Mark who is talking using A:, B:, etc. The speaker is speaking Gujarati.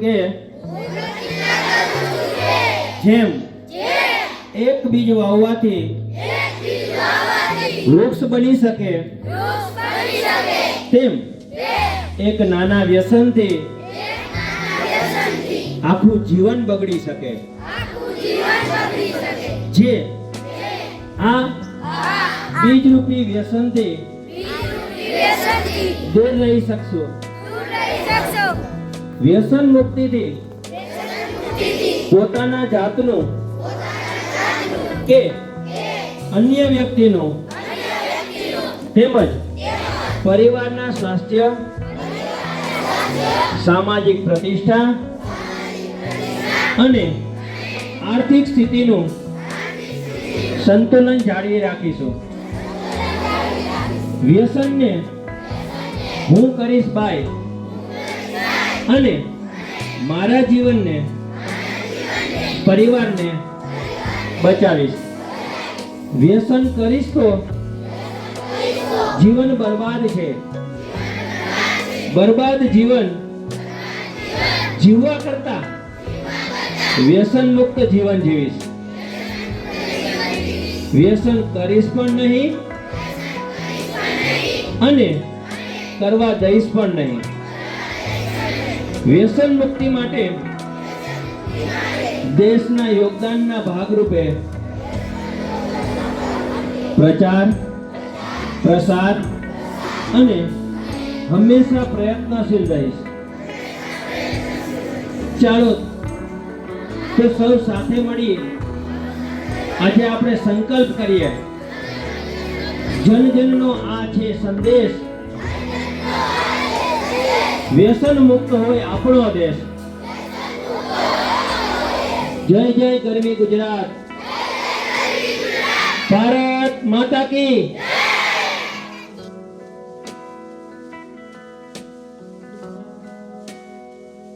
A: કે જેમ એક બીજ વાવવાથી વૃક્ષ બની શકે તેમ એક નાના વ્યસનથી આખું જીવન બગડી શકે। જે આ બીજરૂપી વ્યસનથી દૂર રહી શકશો। વ્યસન મુક્તિથી પોતાના જાતનું કે અન્ય વ્યક્તિનું તેમજ પરિવારના સ્વાસ્થ્ય, સામાજિક પ્રતિષ્ઠા અને આર્થિક સ્થિતિનું સંતુલન જાળવી રાખીશું। વ્યસનને હું કરીશ બાય અને મારા જીવનને, પરિવારને બચાવીશ। વ્યસન કરીશ તો જીવન બરબાદ છે। બરબાદ જીવન જીવવા કરતા વ્યસન મુક્ત જીવન જીવીશ। વ્યસન કરીશ પણ નહીં અને કરવા દઈશ પણ નહીં। વ્યસન મુક્તિ માટે દેશના યોગદાનના ભાગરૂપે પ્રચાર, પ્રસાર અને હંમેશા પ્રયત્નશીલ રહીશ। ચાલો તો સૌ સાથે મળી આજે આપણે સંકલ્પ કરીએ। જન જનનો આ છે સંદેશ, વ્યસન મુક્ત હોય આપણો દેશ। જય જય ગરવી ગુજરાત, ભારત માતા કી।